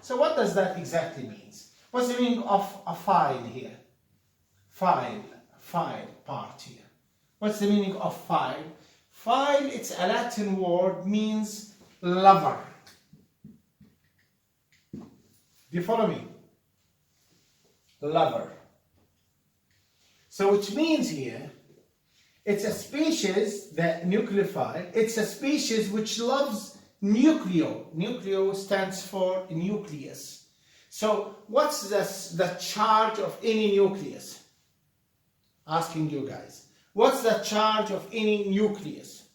So what does that exactly mean? What's the meaning of a file here? File part here. What's the meaning of file? File, it's a Latin word, means lover. Do you follow me? Lover. So which means here, it's a species, the nucleophile, it's a species which loves nucleo. Nucleo stands for nucleus. So what's the charge of any nucleus? Asking you guys. What's the charge of any nucleus?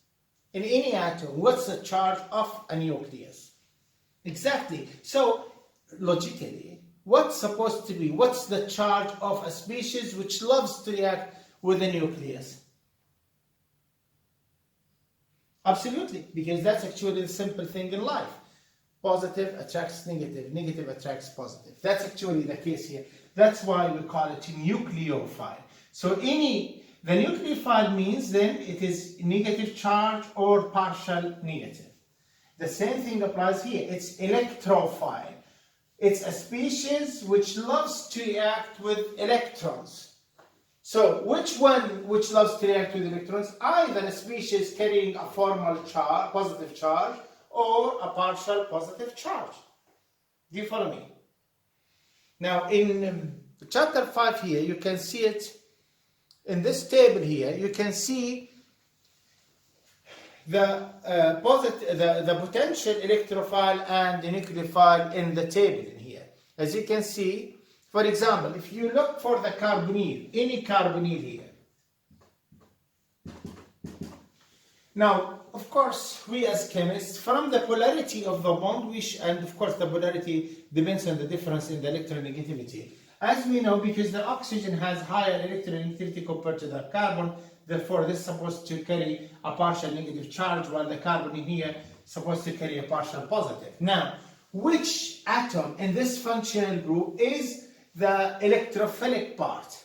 In any atom, what's the charge of a nucleus? Exactly. So logically, what's supposed to be, what's the charge of a species which loves to react with a nucleus? Absolutely, because that's actually the simple thing in life. Positive attracts negative, negative attracts positive. That's actually the case here. That's why we call it nucleophile. So the nucleophile means then it is negative charge or partial negative. The same thing applies here. It's electrophile. It's a species which loves to react with electrons. So which one which loves to react with electrons? Either a species carrying a formal charge, positive charge, or a partial positive charge. Do you follow me? Now in chapter 5 here, you can see it in this table here. You can see the potential electrophile and the nucleophile in the table in here. As you can see, for example, if you look for the carbonyl, any carbonyl here. Now, of course, we as chemists, from the polarity of the bond, and of course the polarity depends on the difference in the electronegativity. As we know, because the oxygen has higher electronegativity compared to the carbon, therefore this is supposed to carry a partial negative charge, while the carbon in here is supposed to carry a partial positive. Now, which atom in this functional group is the electrophilic part?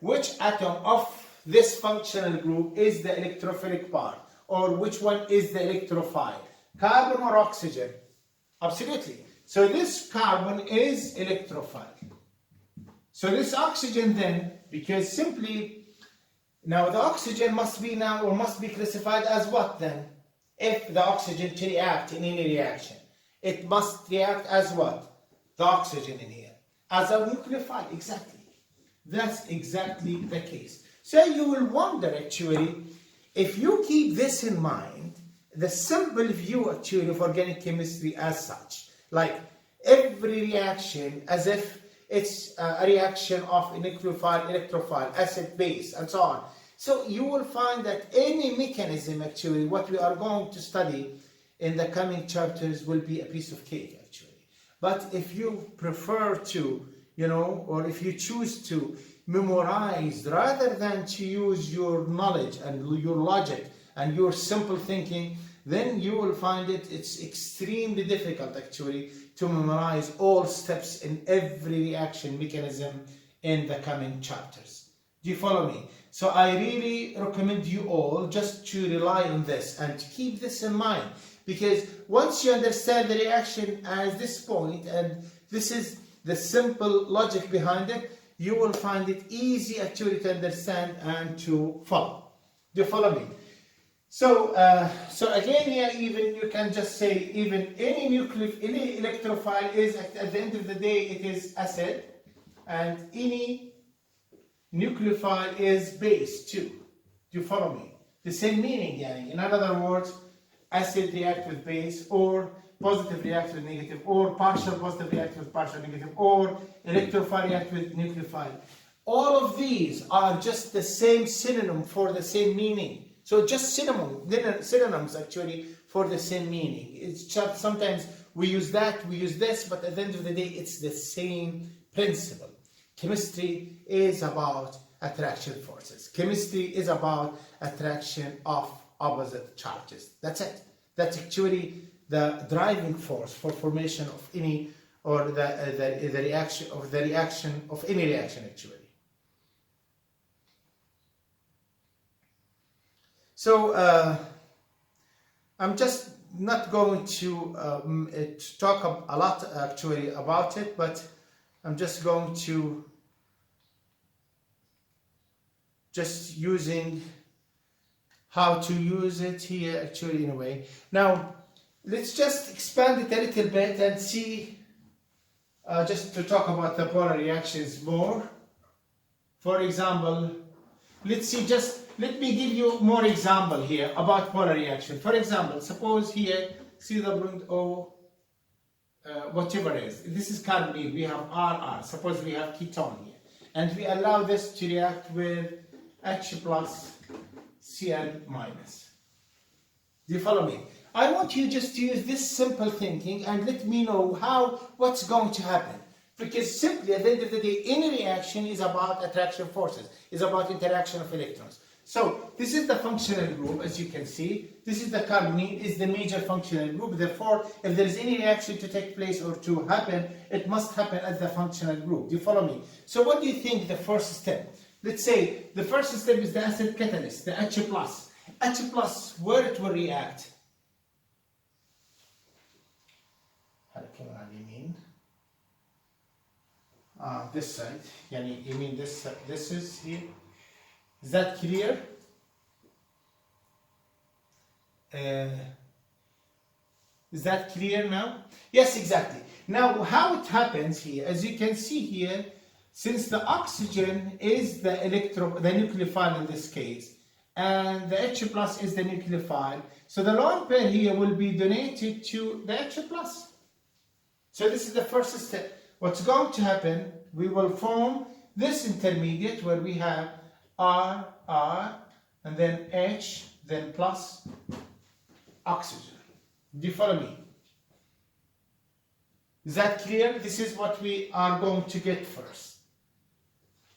Which atom of this functional group is the electrophilic part? Or which one is the electrophile? Carbon or oxygen? Absolutely. So this carbon is electrophile. So this oxygen then, because simply, now the oxygen must be classified as what then? If the oxygen to react in any reaction, it must react as what? The oxygen in here. As a nucleophile, exactly. That's exactly the case. So you will wonder actually, if you keep this in mind, the simple view actually of organic chemistry as such, like every reaction as if it's a reaction of nucleophile, electrophile, acid, base, and so on. So you will find that any mechanism actually, what we are going to study in the coming chapters will be a piece of cake actually. But if you prefer to, or if you choose to memorize rather than to use your knowledge and your logic and your simple thinking, then you will find it's extremely difficult actually to memorize all steps in every reaction mechanism in the coming chapters. Do you follow me? So I really recommend you all just to rely on this and to keep this in mind, because once you understand the reaction at this point, and this is the simple logic behind it, you will find it easy actually to understand and to follow. Do you follow me? So, again here, even you can just say even any electrophile is at the end of the day it is acid, and any nucleophile is base too. Do you follow me? The same meaning, yani. In other words, acid react with base, or positive react with negative, or partial positive react with partial negative, or electrophile react with nucleophile. All of these are just the same synonym for the same meaning. So just synonyms actually for the same meaning. It's just sometimes we use that, we use this, but at the end of the day, it's the same principle. Chemistry is about attraction forces. Chemistry is about attraction of opposite charges. That's it. That's actually the driving force for formation of any, or the reaction of any reaction actually. So I'm just not going to talk a lot actually about it, but I'm just going to using how to use it here actually in a way. Now let's just expand it a little bit and see, just to talk about the polar reactions more. For example, let me give you more example here about polar reaction. For example, suppose here, see the bond O, whatever it is. This is carbonyl, we have RR. Suppose we have ketone here. And we allow this to react with H plus Cl minus. Do you follow me? I want you just to use this simple thinking and let me know what's going to happen. Because simply at the end of the day, any reaction is about attraction forces, is about interaction of electrons. So this is the functional group, as you can see. This is the carbonene, is the major functional group. Therefore, if there is any reaction to take place or to happen, it must happen as the functional group. Do you follow me? So what do you think the first step? Let's say the first step is the acid catalyst, the H+. H+, where it will react? This side. You mean this is here? Is that clear? Is that clear now? Yes, exactly. Now, how it happens here, as you can see here, since the oxygen is the nucleophile in this case, and the H+ is the nucleophile, so the lone pair here will be donated to the H+. So this is the first step. What's going to happen, we will form this intermediate where we have R, and then H, then plus oxygen. Do you follow me? Is that clear? This is what we are going to get first.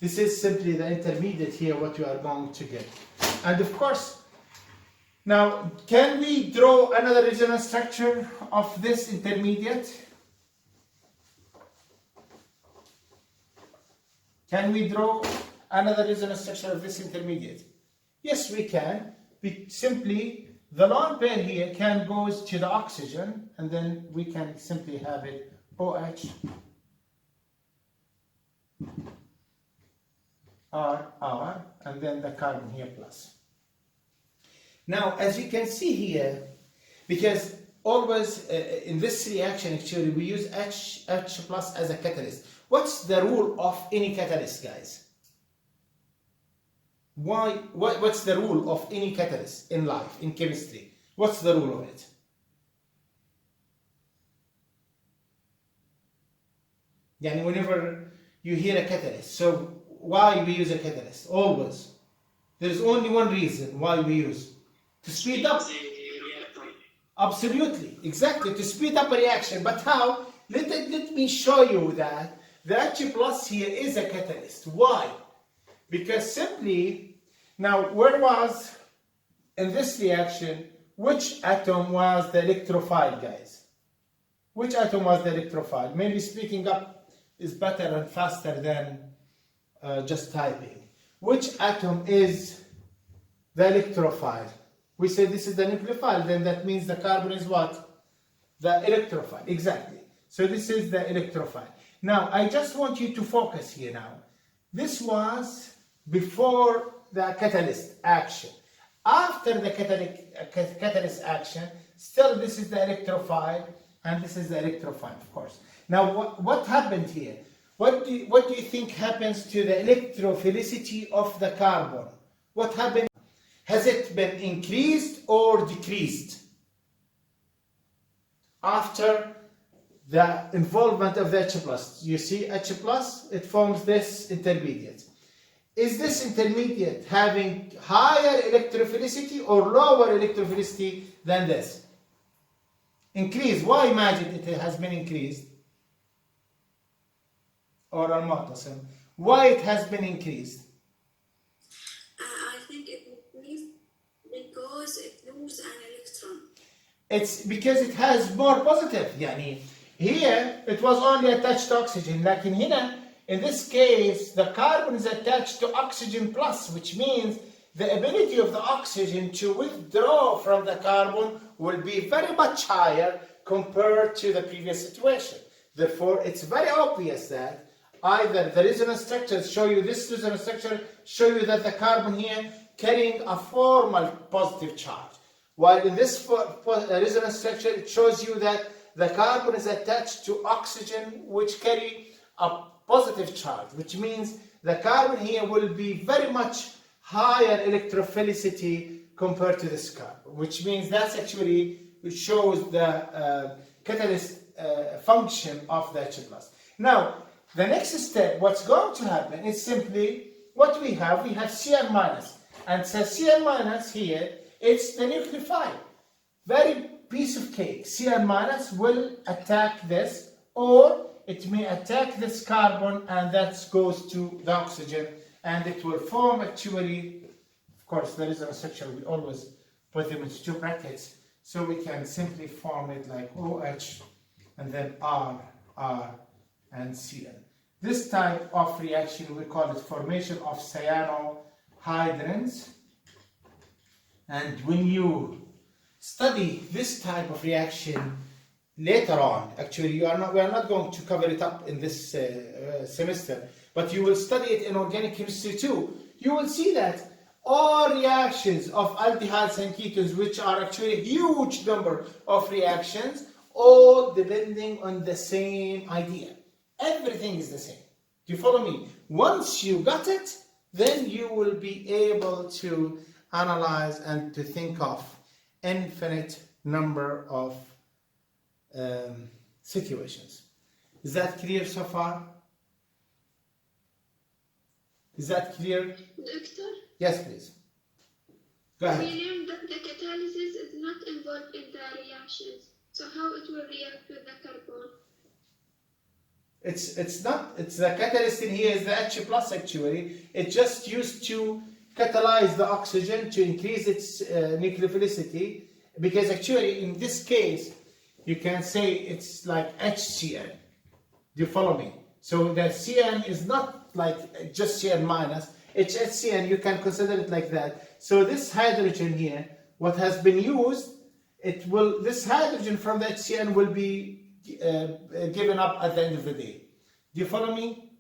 This is simply the intermediate here, what you are going to get. And of course, now, can we draw another resonance structure of this intermediate? Can we draw another resonance structure of this intermediate? Yes, we can. Simply, the lone pair here can go to the oxygen, and then we can simply have it OH, R, and then the carbon here plus. Now, as you can see here, because always in this reaction, actually, we use H plus as a catalyst. What's the rule of any catalyst, guys? What's the rule of any catalyst in life, in chemistry? What's the rule of it? Whenever you hear a catalyst, so why we use a catalyst? Always. There's only one reason why we use. To speed up. Absolutely. Exactly. To speed up a reaction. But how? Let me show you that the H plus here is a catalyst. Why? Because simply, now where was, in this reaction, which atom was the electrophile, guys? Which atom was the electrophile? Maybe speaking up is better and faster than just typing. Which atom is the electrophile? We say this is the nucleophile, then that means the carbon is what? The electrophile, exactly. So this is the electrophile. Now, I just want you to focus here now. This was before the catalyst action. After the catalyst action, still this is the electrophile, and this is the electrophile, of course. Now, what happened here? What do you think happens to the electrophilicity of the carbon? What happened? Has it been increased or decreased after the involvement of the H+? You see H+, it forms this intermediate. Is this intermediate having higher electrophilicity or lower electrophilicity than this? Increased. Why imagine it has been increased? Or al-Mu'tasim. Why it has been increased? I think it increased because it loses an electron. It's because it has more positive. Here it was only attached to oxygen. Like in here, in this case, the carbon is attached to oxygen plus, which means the ability of the oxygen to withdraw from the carbon will be very much higher compared to the previous situation. Therefore, it's very obvious that either the resonance structures show you this resonance structure, show you that the carbon here carrying a formal positive charge. While in this resonance structure, it shows you that the carbon is attached to oxygen, which carry a positive charge, which means the carbon here will be very much higher electrophilicity compared to this carbon, which means that's actually, which shows the catalyst function of the H+. Now, the next step, what's going to happen is simply what we have Cn-, and so Cn- here, it's the nucleophile. Very case, Cn minus will attack this, or it may attack this carbon, and that goes to the oxygen, and it will form actually, of course, there is a structure, we always put them into two brackets, so we can simply form it like OH, and then R, and Cn. This type of reaction, we call it formation of cyanohydrins, and when you study this type of reaction later on, actually we are not going to cover it up in this semester, but you will study it in organic chemistry too. You will see that all reactions of aldehydes and ketones, which are actually a huge number of reactions, all depending on the same idea. Everything is the same. Do you follow me? Once you got it, then you will be able to analyze and to think of infinite number of situations. Is that clear so far? Is that clear? Doctor, Yes, please. Go ahead. we learned that the catalysis is not involved in the reactions. So how it will react with the carbon? It's the catalyst in here is the H plus actually. It's just used to catalyze the oxygen to increase its nucleophilicity, because actually in this case you can say it's like HCN. Do you follow me? So the CN is not like just CN minus, it's HCN, you can consider it like that. So this hydrogen here, what has been used, this hydrogen from the HCN will be given up at the end of the day. Do you follow me?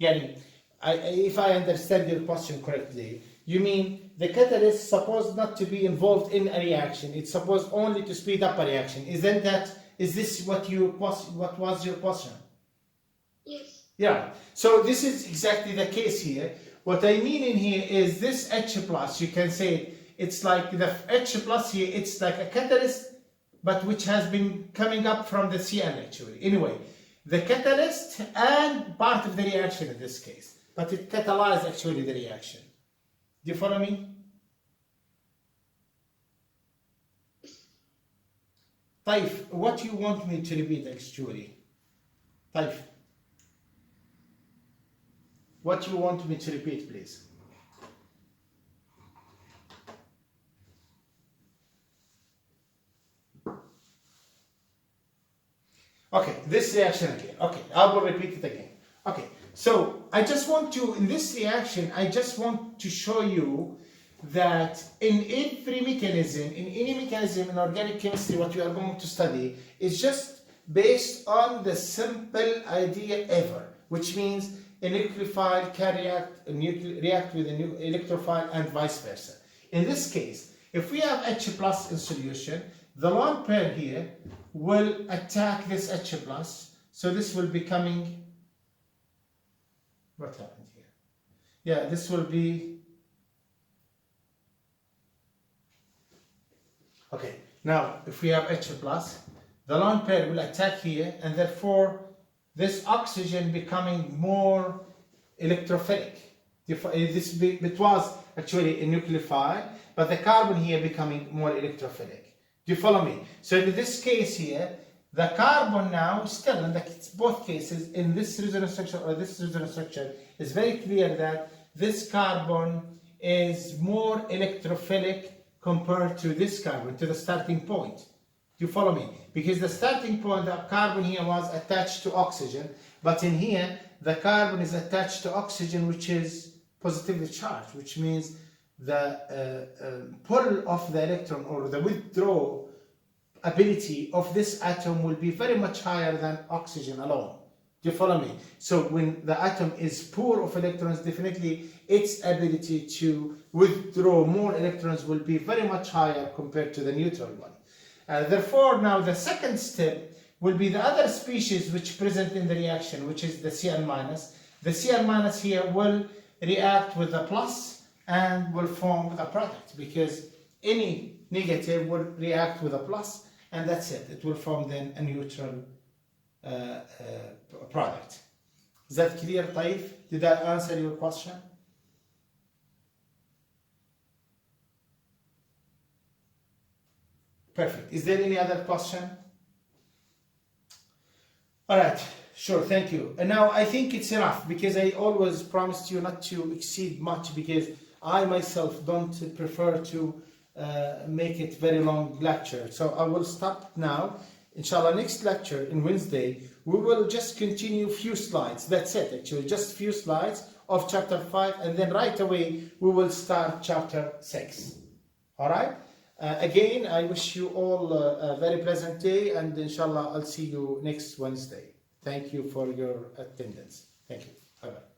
Yani, if I understand your question correctly, you mean the catalyst is supposed not to be involved in a reaction. It's supposed only to speed up a reaction. Is this what was your question? Yes. Yeah. So this is exactly the case here. What I mean in here is this H plus, you can say it's like the H plus here, it's like a catalyst, but which has been coming up from the CN actually. Anyway, the catalyst and part of the reaction in this case, but it catalyzed actually the reaction. Do you follow me? Taif, what you want me to repeat actually? Taif, what you want me to repeat, please? Okay, this reaction again. Okay, I will repeat it again. Okay, so I just want to, in this reaction, I just want to show you that in every mechanism, in any mechanism in organic chemistry, what we are going to study is just based on the simple idea ever, which means a nucleophile can react with a electrophile and vice versa. In this case, if we have H plus in solution, the lone pair here will attack this H plus, so this will be coming, what happened here? Yeah, this will be, okay, now if we have H plus, the lone pair will attack here, and therefore this oxygen becoming more electrophilic. It was actually a nucleophile, but the carbon here becoming more electrophilic. Do you follow me? So in this case here, the carbon now still in both cases, in this resonance structure or this resonance structure, is very clear that this carbon is more electrophilic compared to this carbon, to the starting point. Do you follow me? Because the starting point, the carbon here was attached to oxygen, but in here, the carbon is attached to oxygen, which is positively charged, which means the pull of the electron or the withdrawal ability of this atom will be very much higher than oxygen alone. Do you follow me? So when the atom is poor of electrons, definitely its ability to withdraw more electrons will be very much higher compared to the neutral one. Therefore, now the second step will be the other species which present in the reaction, which is the Cn minus. The Cn minus here will react with the plus and will form a product, because any negative will react with a plus, and that's it. It will form then a neutral product. Is that clear, Taif? Did that answer your question? Perfect. Is there any other question? All right. Sure. Thank you. And now I think it's enough because I always promised you not to exceed much because I myself don't prefer to make it very long lecture. So I will stop now. Inshallah, next lecture in Wednesday, we will just continue few slides. That's it, actually, just few slides of chapter 5, and then right away we will start chapter 6. All right? Again, I wish you all a very pleasant day, and inshallah, I'll see you next Wednesday. Thank you for your attendance. Thank you. Bye-bye.